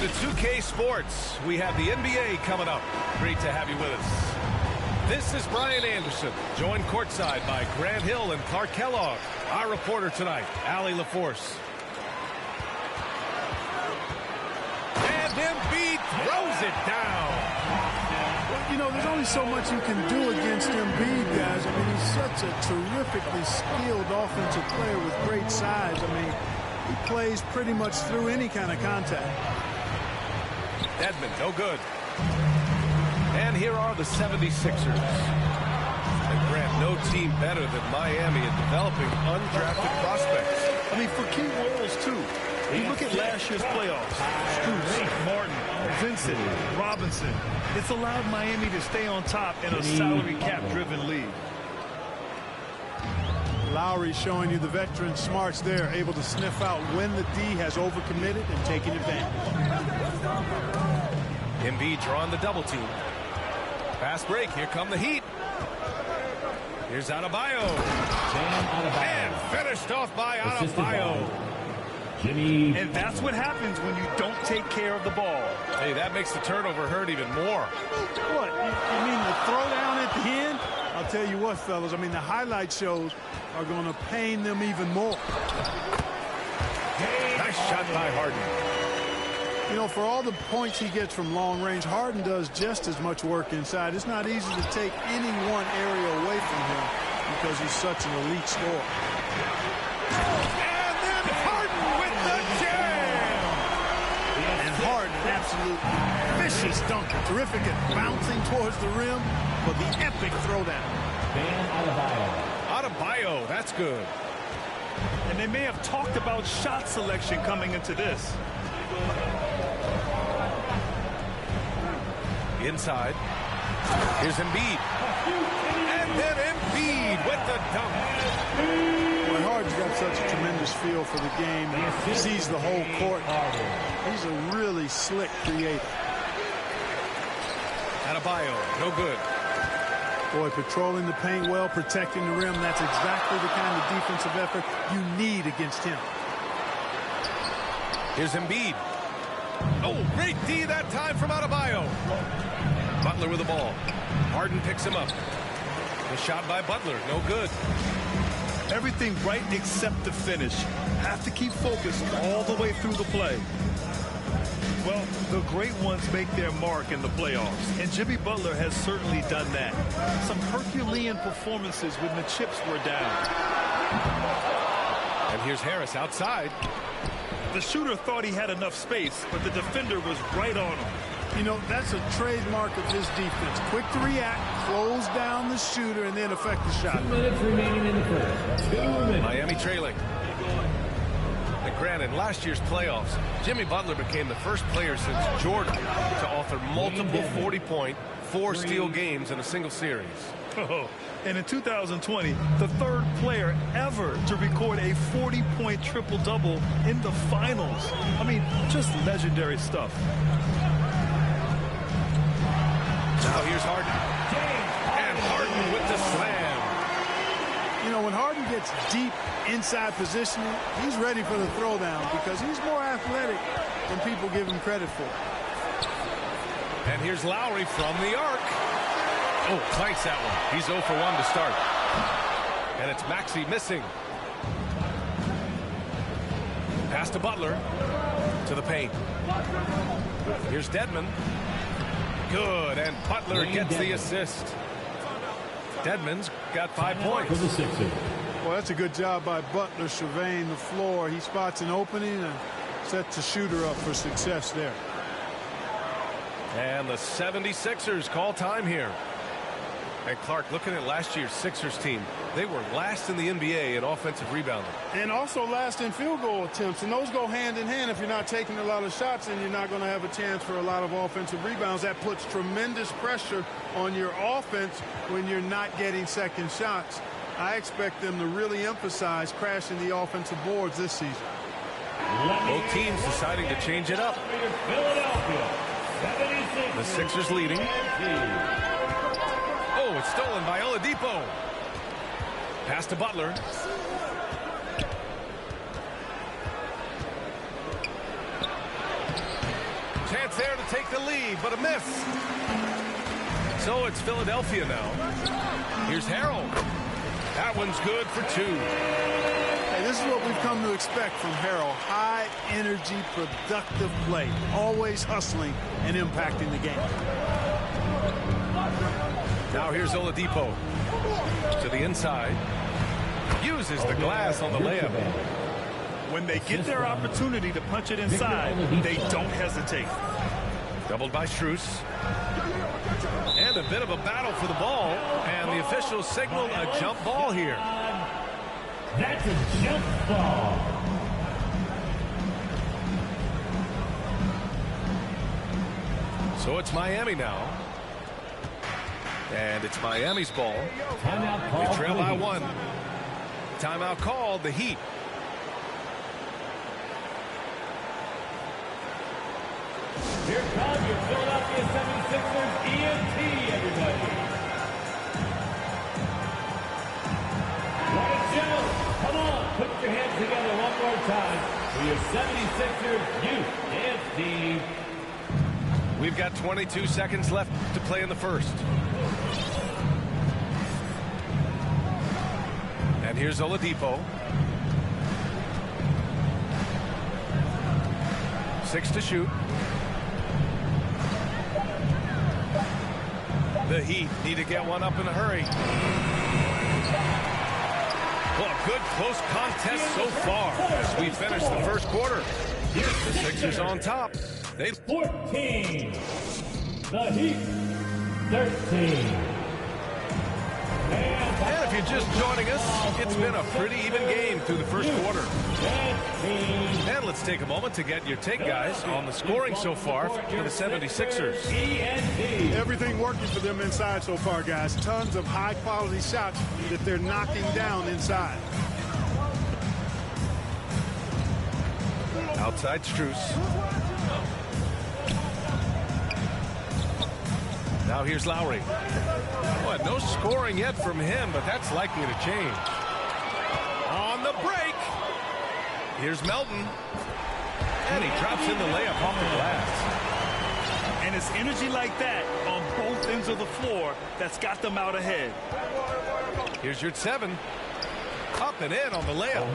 to 2K Sports. We have the NBA coming up. Great to have you with us. This is Brian Anderson, joined courtside by Grant Hill and Clark Kellogg. Our reporter tonight, Allie LaForce. And Embiid throws it down. Well, you know, there's only so much you can do against Embiid, guys. I mean, he's such a terrifically skilled offensive player with great size. I mean, he plays pretty much through any kind of contact. Dedmon, no good. And here are the 76ers. And Grant, no team better than Miami at developing undrafted prospects. I mean, for key roles, too. You look at last year's playoffs. Stoops, Martin, Vincent, Robinson. It's allowed Miami to stay on top in a salary cap-driven league. Lowry showing you the veteran smarts there, able to sniff out when the D has overcommitted and taking advantage. Embiid drawing the double team. Fast break. Here come the Heat. Here's Adebayo. And finished off by Adebayo. And that's what happens when you don't take care of the ball. Hey, that makes the turnover hurt even more. What? You mean the throwdown at the end? I'll tell you what, fellas. I mean, the highlight shows are going to pain them even more. Nice shot by Harden. You know, for all the points he gets from long range, Harden does just as much work inside. It's not easy to take any one area away from him because he's such an elite scorer. And then Harden with the jam! And Harden, absolute vicious dunker. Terrific at bouncing towards the rim, but the epic throwdown. Adebayo, that's good. And they may have talked about shot selection coming into this. Inside. Here's Embiid. And then Embiid with the dunk. Well, Harden's got such a tremendous feel for the game. He sees the whole court. He's a really slick creator. Adebayo, no good. Boy, patrolling the paint well, protecting the rim. That's exactly the kind of defensive effort you need against him. Here's Embiid. Oh, great D that time from Adebayo. Butler with the ball. Harden picks him up. The shot by Butler, no good. Everything right except the finish. Have to keep focused all the way through the play. Well, the great ones make their mark in the playoffs, and Jimmy Butler has certainly done that. Some Herculean performances when the chips were down. And here's Harris outside. The shooter thought he had enough space, but the defender was right on him. You know, that's a trademark of his defense. Quick to react, close down the shooter, and then affect the shot. 2 minutes remaining in the first. 2 minutes. Miami trailing. And granted, last year's playoffs, Jimmy Butler became the first player since Jordan to author multiple 40-point, 4-steal games in a single series. Oh, and in 2020, the third player ever to record a 40-point triple-double in the finals. I mean, just legendary stuff. Now here's Harden. And Harden with the slam. You know, when Harden gets deep inside positioning, he's ready for the throwdown because he's more athletic than people give him credit for. And here's Lowry from the arc. Oh, clanks that one. He's 0 for 1 to start. And it's Maxey missing. Pass to Butler. To the paint. Here's Dedmon. Good, and Butler gets the assist. Dedmon's got 5 points. For the Sixers. Well, that's a good job by Butler surveying the floor. He spots an opening and sets the shooter up for success there. And the 76ers call time here. And Clark, looking at last year's Sixers team, they were last in the NBA in offensive rebounding. And also last in field goal attempts. And those go hand in hand. If you're not taking a lot of shots, then you're not going to have a chance for a lot of offensive rebounds. That puts tremendous pressure on your offense when you're not getting second shots. I expect them to really emphasize crashing the offensive boards this season. Both teams deciding to change it up. The Sixers leading. Oh, it's stolen by Oladipo. Pass to Butler. chance there to take the lead, but a miss. So it's Philadelphia now. Here's Harold. That one's good for 2. Hey, this is what we've come to expect from Harold. High energy, productive play. Always hustling and impacting the game. Now here's Oladipo. To the inside. Uses the glass on the layup. When they get their opportunity to punch it inside, they don't hesitate. Doubled by Strus. And a bit of a battle for the ball. And the officials signal a jump ball here. That's a jump ball. So it's Miami now. And it's Miami's ball. Timeout They call. trail by 1. Timeout called, the Heat. Here comes your Philadelphia 76ers ENT, everybody. What a show. Come on, put your hands together one more time for your 76ers youth ENT. We've got 22 seconds left to play in the first. And here's Oladipo. 6 to shoot. The Heat need to get one up in a hurry. Well, good close contest so far as we finish the first quarter. The Sixers on top. 14. The Heat, 13. And if you're just joining us, it's been a pretty even game through the first quarter. And let's take a moment to get your take, guys, on the scoring so far for the 76ers. Everything working for them inside so far, guys. Tons of high-quality shots that they're knocking down inside. Outside Strus. Now here's Lowry. Well, no scoring yet from him, but that's likely to change. On the break. Here's Melton. And he drops in the layup off the glass. And it's energy like that on both ends of the floor that's got them out ahead. Here's your 7. Up and in on the layup.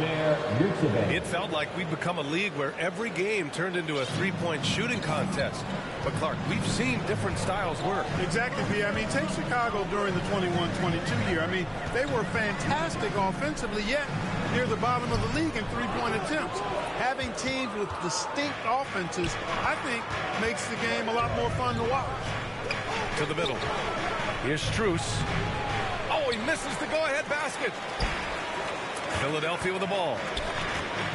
It felt like we'd become a league where every game turned into a three-point shooting contest. But, Clark, we've seen different styles work. Exactly, B. I mean, take Chicago during the 21-22 year. I mean, they were fantastic offensively, yet near the bottom of the league in three-point attempts. Having teams with distinct offenses, I think, makes the game a lot more fun to watch. To the middle. Here's Strus. Oh, he misses the go-ahead basket. Philadelphia with the ball.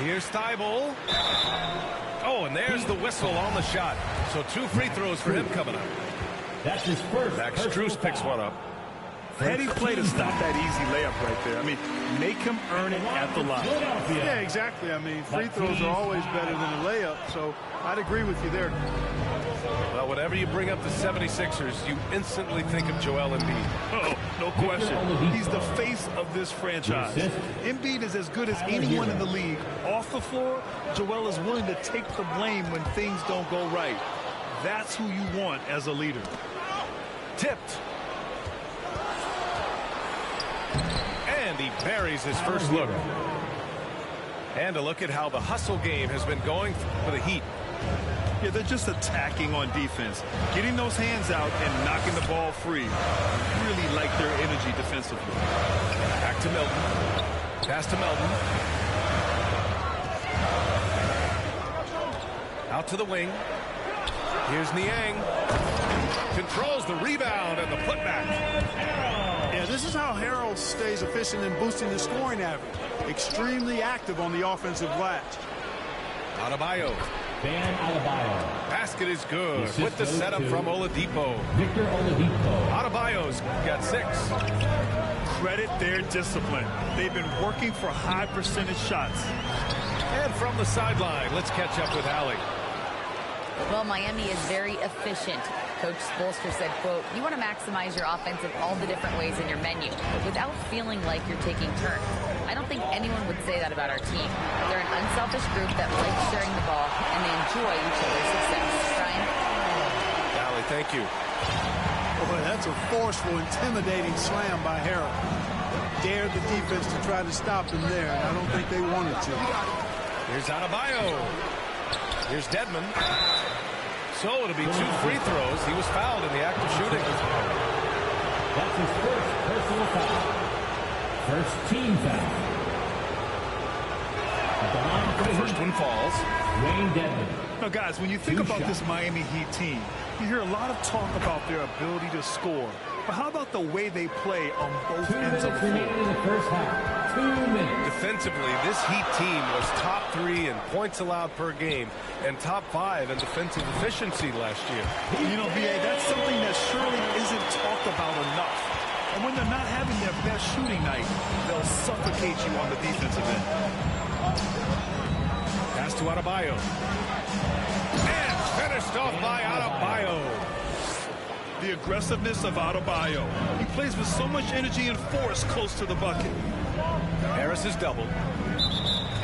Here's Thibault. Oh, and there's the whistle on the shot. So 2 free throws for him coming up. That's his first. Max Strus picks one up. Heady play to stop that easy layup right there. I mean, make him earn it at the line. Yeah, exactly. I mean, free throws are always better than a layup, so I'd agree with you there. Well, whenever you bring up the 76ers, you instantly think of Joel Embiid. Oh, no question. He's the face of this franchise. Embiid is as good as anyone in the league. Off the floor, Joel is willing to take the blame when things don't go right. That's who you want as a leader. Tipped. And he buries his first look. And a look at how the hustle game has been going for the Heat. Yeah, they're just attacking on defense. Getting those hands out and knocking the ball free. Really like their energy defensively. Back to Milton. Pass to Melton. Out to the wing. Here's Niang. Controls the rebound and the putback. Yeah, this is how Harold stays efficient in boosting the scoring average. Extremely active on the offensive glass. Adebayo. Van Adebayo. Basket is good with the setup from Oladipo. Victor Oladipo. Adebayo's got 6. Credit their discipline. They've been working for high percentage shots. And from the sideline, let's catch up with Allie. Well, Miami is very efficient. Coach Spoelstra said, quote, you want to maximize your offense in all the different ways in your menu without feeling like you're taking turns. I don't think anyone would say that about our team. They're an unselfish group that likes sharing the ball, and they enjoy each other's success. Brian? thank you. Boy, that's a forceful, intimidating slam by Harrell. Dared the defense to try to stop him there, and I don't think they wanted to. Here's Adebayo. Here's Dedmon. So it'll be 2 free throws. He was fouled in the act of shooting. That's his first personal foul. First team foul. At the line for the First one falls. Wayne Dedmon. Now, guys, when you think about this Miami Heat team, you hear a lot of talk about their ability to score. But how about the way they play on both ends of the floor? 2 minutes remaining in the first half. 2 minutes. Defensively, this Heat team was top 3 in points allowed per game and top 5 in defensive efficiency last year. You know, B.A., that's something that surely isn't talked about enough. And when they're not having their best shooting night, they'll suffocate you on the defensive end. Pass to Adebayo. And finished off by Adebayo. The aggressiveness of Adebayo. He plays with so much energy and force close to the bucket. Harris is doubled.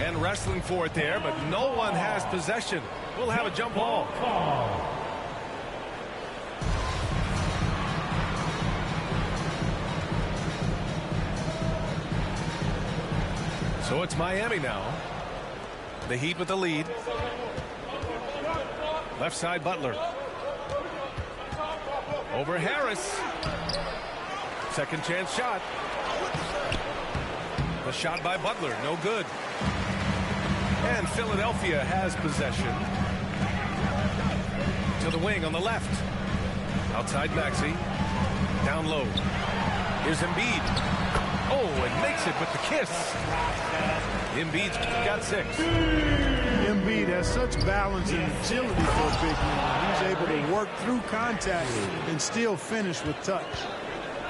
And wrestling for it there, but no one has possession. We'll have a jump ball. So it's Miami now. The Heat with the lead. Left side Butler. Over Harris. Second chance shot. The shot by Butler, no good. And Philadelphia has possession. To the wing on the left. Outside Maxey. Down low. Here's Embiid. Oh, and makes it with the kiss. Embiid's got 6. Embiid has such balance and agility for a big man. He's able to work through contact and still finish with touch.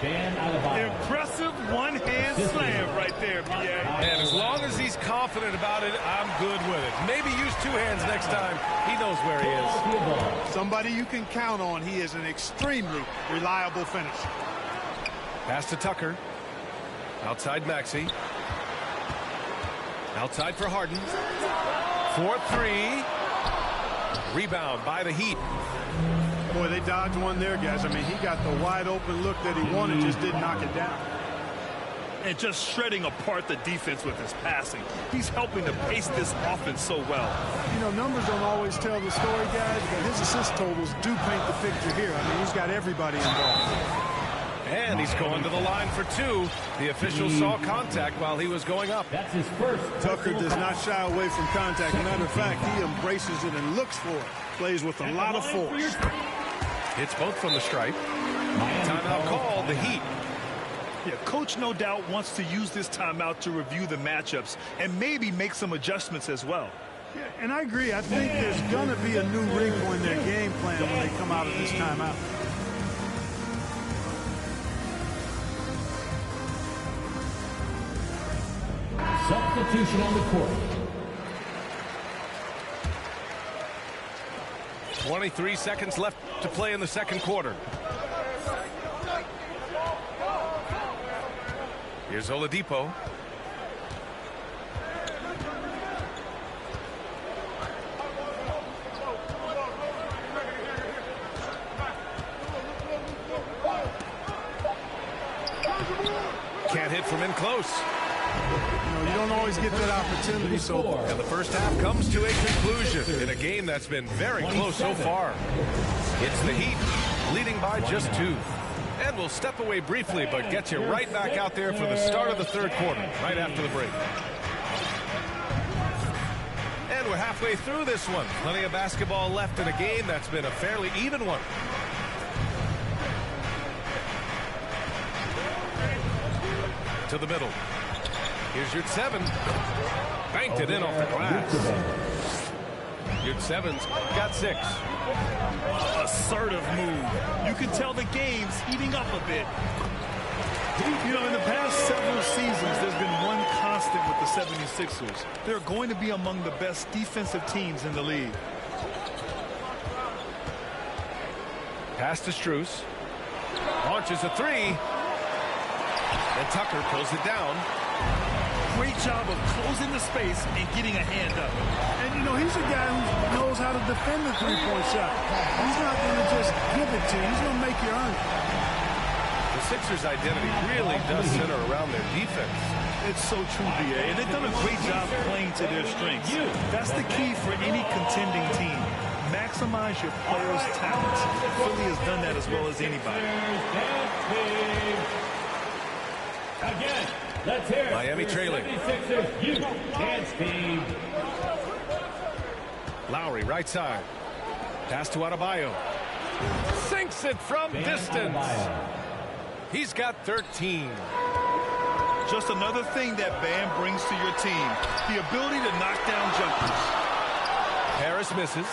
Impressive one-hand slam right there, B.A. And as long as he's confident about it, I'm good with it. Maybe use 2 hands next time. He knows where he is. Somebody you can count on. He is an extremely reliable finisher. Pass to Tucker. Outside Maxey. Outside for Harden. 4-3. Rebound by the Heat. Boy, they dodged one there, guys. I mean, he got the wide open look that he wanted, just didn't knock it down. And just shredding apart the defense with his passing. He's helping to pace this offense so well. You know, numbers don't always tell the story, guys, but his assist totals do paint the picture here. I mean, he's got everybody involved. And he's going to the line for 2. The official saw contact while he was going up. That's his first. Tucker does not shy away from contact. Matter of fact, he embraces it and looks for it. Plays with a lot of force. Hits both from the stripe. Timeout called, the Heat. Yeah, coach no doubt wants to use this timeout to review the matchups and maybe make some adjustments as well. Yeah, and I agree. I think there's going to be a new wrinkle in their game plan when they come out of this timeout. Substitution on the court. 23 seconds left to play in the second quarter. Here's Oladipo. Can't hit from in close. You don't always get that opportunity. So And the first half comes to a conclusion in a game that's been very close so far. It's the Heat leading by just 2. And we'll step away briefly, but get you right back out there for the start of the third quarter, right after the break. And we're halfway through this one. Plenty of basketball left in a game that's been a fairly even one. To the middle. Here's your 7. Banked it in off the glass. Your 7's got 6. Assertive move. You can tell the game's heating up a bit. You know, in the past several seasons, there's been one constant with the 76ers. They're going to be among the best defensive teams in the league. Pass to Strus. Launches a 3. And Tucker pulls it down. Great job of closing the space and getting a hand up. And, you know, he's a guy who knows how to defend the three-point shot. He's not going to just give it to you. He's going to make you earn it. The Sixers' identity really does center around their defense. It's so true, B.A., and they've done a great job playing to their strengths. That's the key for any contending team. Maximize your players' talents. Philly has done that as well as anybody. Again, let's hear it. Miami trailing. 76ers youth dance team. Lowry, right side. Pass to Adebayo. Sinks it from distance. He's got 13. Just another thing that Bam brings to your team, the ability to knock down jumpers. Harris misses.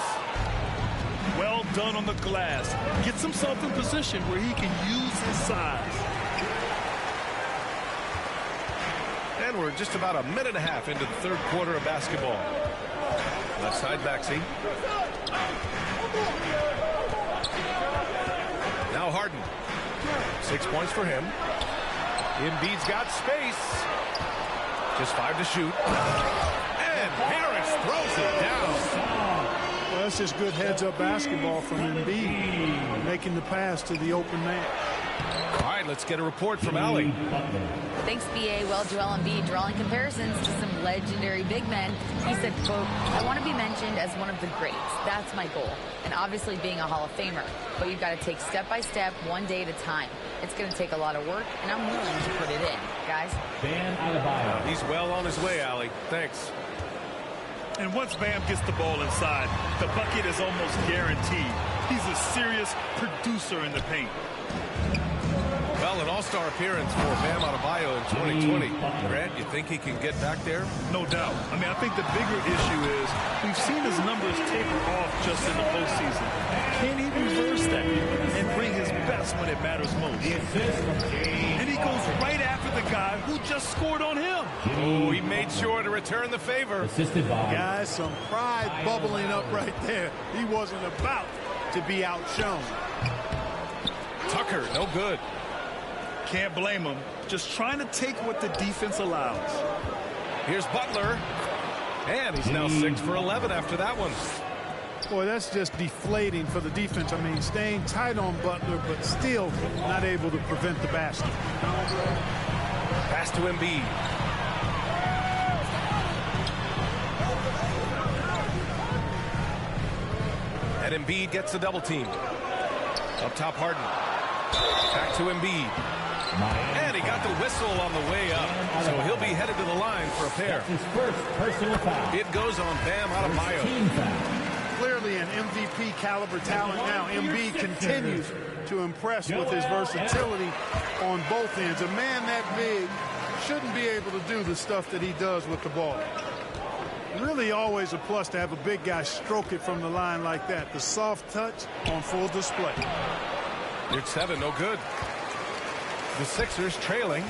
Well done on the glass. Gets himself in position where he can use his size. And we're just about a minute and a half into the third quarter of basketball. Left side, Maxey. Now Harden. 6 points for him. Embiid's got space. Just 5 to shoot. And Harris throws it down. Well, that's just good heads-up basketball from Embiid, making the pass to the open man. All right, let's get a report from Ali. Thanks, BA. Well, Joel Embiid drawing comparisons to some legendary big men. He said, quote, I want to be mentioned as one of the greats. That's my goal. And obviously being a Hall of Famer. But you've got to take step by step, one day at a time. It's going to take a lot of work, and I'm willing to put it in. Guys? Bam Adebayo. He's well on his way, Ali. Thanks. And once Bam gets the ball inside, the bucket is almost guaranteed. He's a serious producer in the paint. Well, an all-star appearance for Bam Adebayo in 2020. Grant, you think he can get back there? No doubt. I mean, I think the bigger issue is we've seen his numbers taper off just in the postseason. Can he reverse that and bring his best when it matters most? And he goes right after the guy who just scored on him. Oh, he made sure to return the favor. Assisted by Guys, some pride bubbling up right there. He wasn't about to be outshone. Tucker, no good. Can't blame him. Just trying to take what the defense allows. Here's Butler. And he's now 6 for 11 after that one. Boy, that's just deflating for the defense. I mean, staying tight on Butler, but still not able to prevent the basket. Pass to Embiid. And Embiid gets the double team. Up top, Harden. Back to Embiid. And he got the whistle on the way up. So he'll be headed to the line for a pair. his first personal foul. It goes on Bam Adebayo. Team foul. Clearly an MVP caliber talent now. Embiid continues to impress with his versatility on both ends. A man that big shouldn't be able to do the stuff that he does with the ball. Really always a plus to have a big guy stroke it from the line like that. The soft touch on full display. It's 7, no good. The Sixers trailing.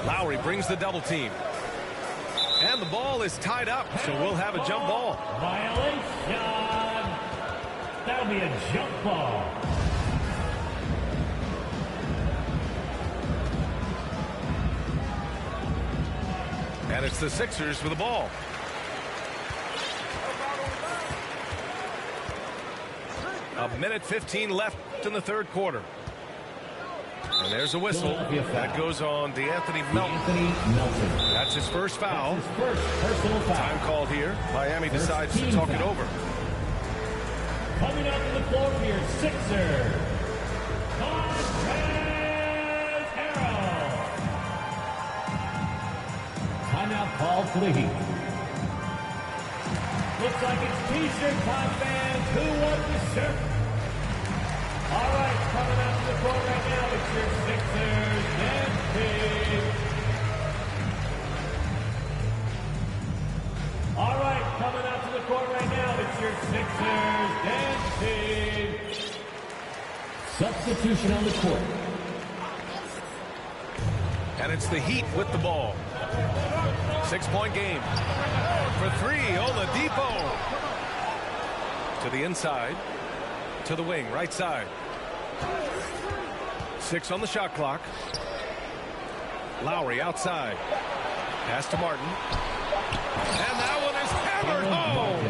Lowry brings the double team. And the ball is tied up, so we'll have a jump ball. Violation. That'll be a jump ball. And it's the Sixers with the ball. A minute 15 left in the third quarter. And there's a whistle. That goes on DeAnthony Melton. That's his first foul. His first personal foul. Time called here. Miami decides to talk it over. Coming out to the floor for your Sixers. Che0. Timeout called for the Heat. Looks like it's T-shirt time, fans. Who wants the shirt? All right, coming out to the court right now, it's your Sixers dance team. All right, coming out to the court right now, it's your Sixers dance team. Substitution on the court. And it's the Heat with the ball. 6-point game. For 3, Oladipo. To the inside. To the wing, right side. 6 on the shot clock. Lowry outside. Pass to Martin. And that one is hammered home.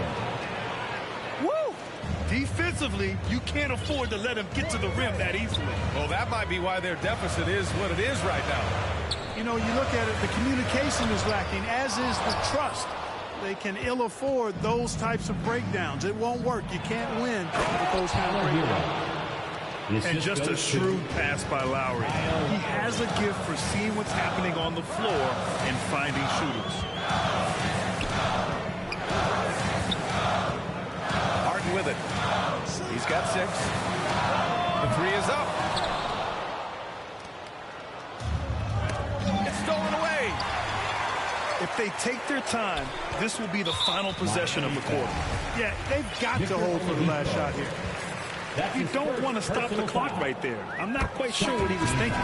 Defensively, you can't afford to let him get to the rim that easily. Well, that might be why their deficit is what it is right now. You know, you look at it, the communication is lacking, as is the trust. They can ill afford those types of breakdowns. It won't work. You can't win with those kind of breakdowns. And just a shrewd pass by Lowry. He has a gift for seeing what's happening on the floor and finding shooters. Harden with it. He's got 6. The 3 is up. It's stolen away. If they take their time, this will be the final possession of the quarter. Yeah, they've got to hold for the last shot here. You don't want to stop the clock right there. I'm not quite sure what he was thinking.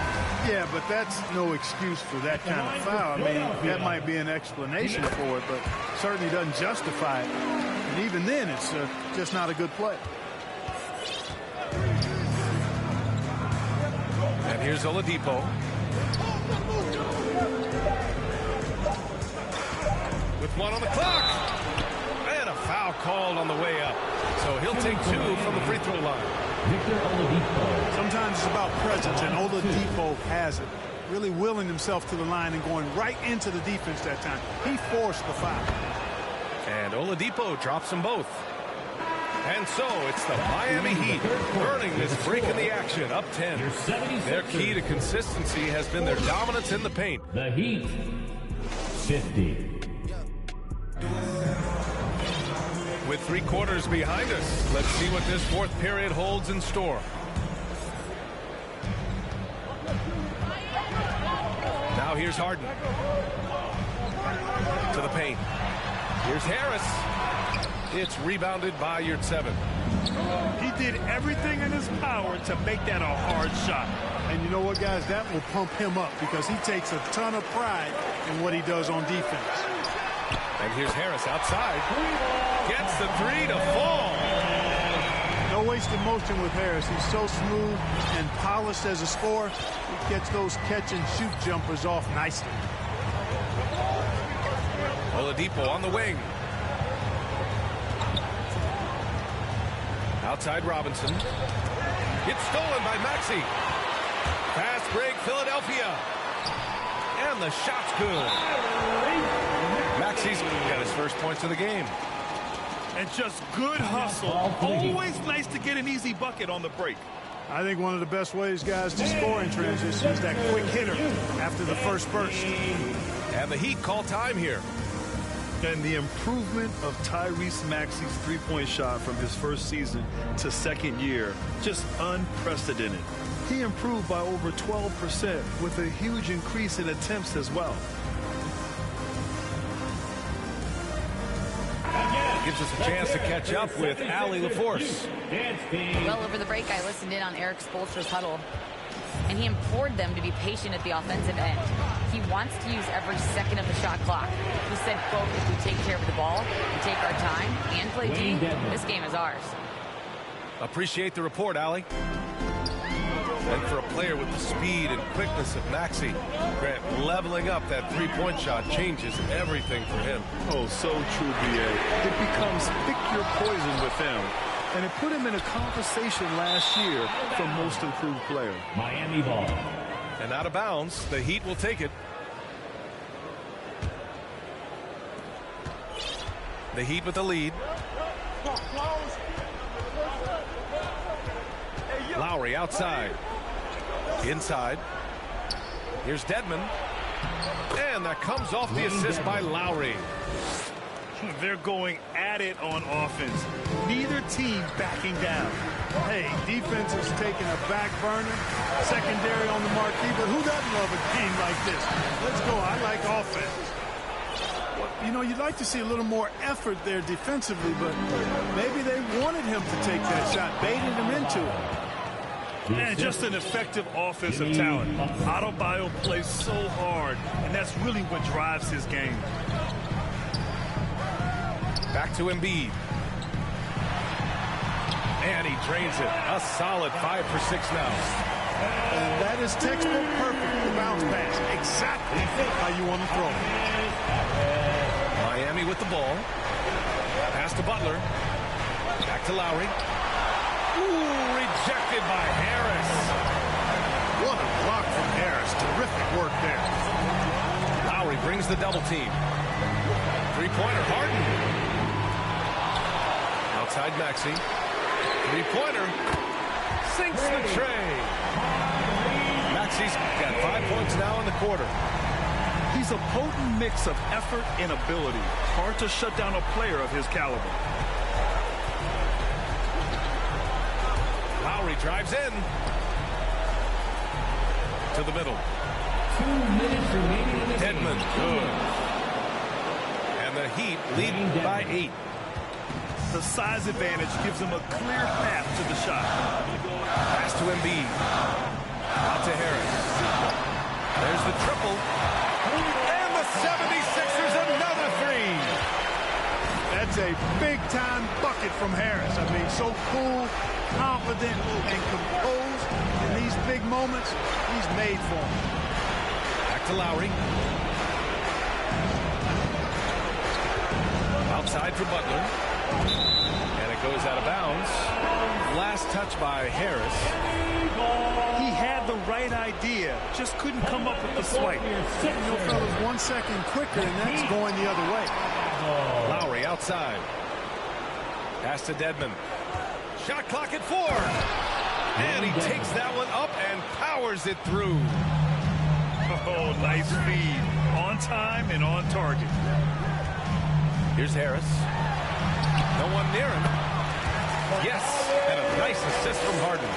Yeah, but that's no excuse for that kind of foul. I mean, that might be an explanation for it, but certainly doesn't justify it. And even then, it's just not a good play. And here's Oladipo. With 1 on the clock. And a foul called on the way up. So he'll take 2 from the free throw line. Sometimes it's about presence, and Oladipo has it. Really willing himself to the line and going right into the defense that time. He forced the foul. And Oladipo drops them both. And so it's the Miami Heat earning this break in the action, up 10. Their key to consistency has been their dominance in the paint. The Heat, 50. With 3 quarters behind us, let's see what this 4th period holds in store. Now here's Harden. To the paint. Here's Harris. It's rebounded by Yurtseven. He did everything in his power to make that a hard shot. And you know what, guys? That will pump him up because he takes a ton of pride in what he does on defense. And here's Harris outside. Gets the 3 to fall. No wasted motion with Harris. He's so smooth and polished as a scorer. He gets those catch-and-shoot jumpers off nicely. Oladipo on the wing. Outside Robinson. It's stolen by Maxey. Fast break, Philadelphia. And the shot's good. Maxey's got his first points of the game. And just good hustle. Always nice to get an easy bucket on the break. I think one of the best ways, guys, to score in transition is that quick hitter after the first burst. And the Heat call time here. And the improvement of Tyrese Maxey's three-point shot from his first season to second year, just unprecedented. He improved by over 12% with a huge increase in attempts as well. Gives us a chance to catch up with Allie LaForce. Well, over the break, I listened in on Eric Spoelstra's huddle, and he implored them to be patient at the offensive end. He wants to use every second of the shot clock. He said, quote, if we take care of the ball and take our time and play D, this game is ours. Appreciate the report, Allie. And for a player with the speed and quickness of Maxey, Grant, leveling up that three-point shot changes everything for him. Oh, so true, B.A. It becomes pick your poison with him. And it put him in a conversation last year for most improved player. Miami ball. And out of bounds, the Heat will take it. The Heat with the lead. Lowry outside. Inside. Here's Dedmon. And that comes off the assist by Lowry. They're going at it on offense. Neither team backing down. Hey, defense is taking a back burner, secondary on the marquee, but who doesn't love a game like this? Let's go. I like offense. Well, you know, you'd like to see a little more effort there defensively, but maybe they wanted him to take that shot, baited him into it. And just an effective offensive talent. Adebayo plays so hard, and that's really what drives his game. Back to Embiid. And he drains it. A solid 5 for 6 now. And that is textbook perfect. The bounce pass. Exactly how you want to throw it. Miami with the ball. Pass to Butler. Back to Lowry. Ooh, rejected by Harris. What a block from Harris. Terrific work there. Lowry brings the double team. Three-pointer, Harden. Outside Maxey. Three-pointer. Sinks the tray. Maxey's got 5 points now in the quarter. He's a potent mix of effort and ability. Hard to shut down a player of his caliber. Lowry drives in. To the middle. 2 minutes remaining in this game. Dedmon, good. And the Heat leading by 8. The size advantage gives him a clear path to the shot. Pass to Embiid. Out to Harris. There's the triple. And the 76ers another three. That's a big-time bucket from Harris. I mean, so cool, confident, and composed in these big moments. He's made for them. Back to Lowry. Outside for Butler. And it goes out of bounds. Last touch by Harris. He had the right idea, just couldn't come up with the swipe. You know, fellas, 1 second quicker, and that's going the other way. Lowry outside. Pass to Dedmon. Shot clock at 4. And he takes that one up and powers it through. Oh, nice feed. On time and on target. Here's Harris. No one near him. Yes, and a nice assist from Harden.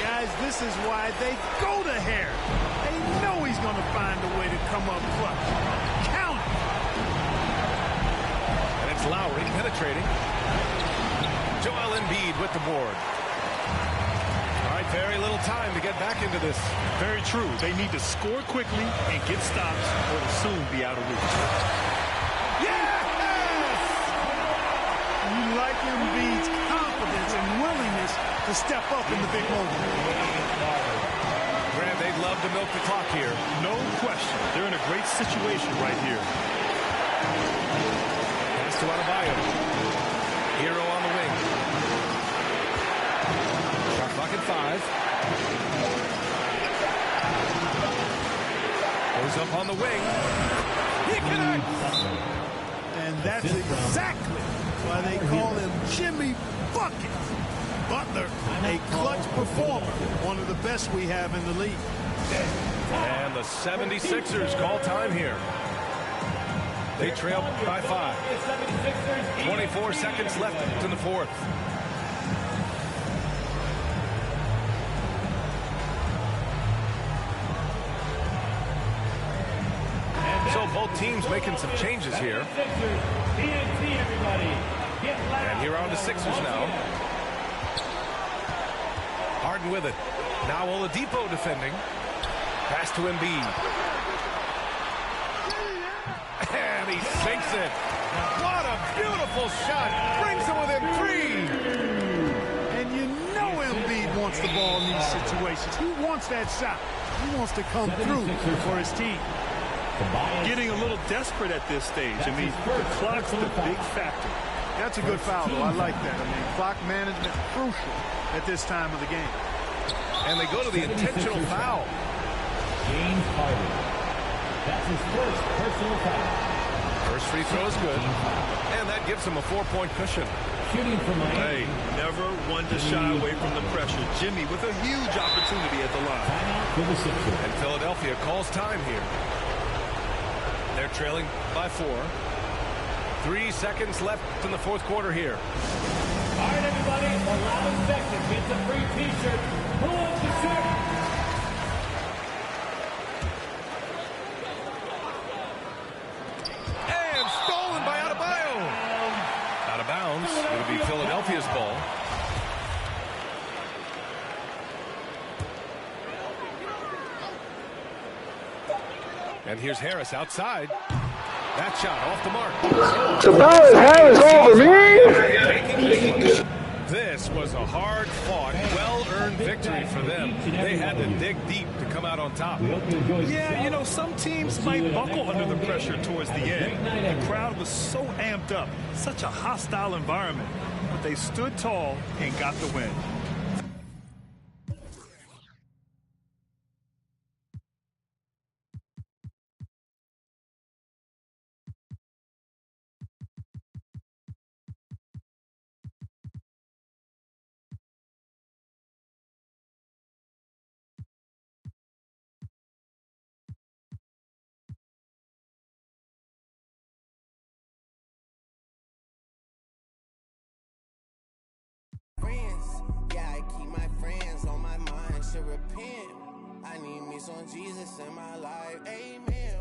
Guys, this is why they go to Harris. They know he's going to find a way to come up clutch. Count it. And it's Lowry penetrating. Joel Embiid with the board. All right, very little time to get back into this. Very true. They need to score quickly and get stops or they'll soon be out of reach. You like Embiid's confidence and willingness to step up in the big moment. Grant, they'd love to milk the clock here. No question. They're in a great situation right here. Pass to Adebayo. Hero on the wing. Shot clock at 5. Goes up on the wing. He connects. And that's exactly why they call him Jimmy Buckets. Butler, a clutch performer, one of the best we have in the league. And the 76ers call time here. They trail by 5. 24 seconds left in the fourth. So both teams making some changes here. And here are the Sixers now. Harden with it. Now Oladipo defending. Pass to Embiid. And he sinks it. What a beautiful shot. Brings him within 3. And you know Embiid wants the ball in these situations. He wants that shot. He wants to come through for his team. Getting a little desperate at this stage. I mean, the clock's the big factor. That's a good foul, though. I like that. I mean, clock management crucial at this time of the game. And they go to the intentional foul. James Harden. That's his first personal foul. First free throw is good. And that gives him a 4-point cushion. Shooting from Miami. Hey, never one to shy away from the pressure. Jimmy with a huge opportunity at the line. Timeout for the Sixers. And Philadelphia calls time here. They're trailing by 4. 3 seconds left in the fourth quarter here. All right, everybody, the loudest section gets a free T-shirt. Who wants the shirt? And stolen by Adebayo. Out of bounds. It'll be Philadelphia's ball. And here's Harris outside. That shot off the mark. The ball is Harris over me. This was a hard-fought, well-earned victory for them. They had to dig deep to come out on top. Yeah, you know, some teams might buckle under the pressure towards the end. The crowd was so amped up, such a hostile environment. But they stood tall and got the win. Yeah, I keep my friends on my mind, should repent. I need me some Jesus in my life, amen.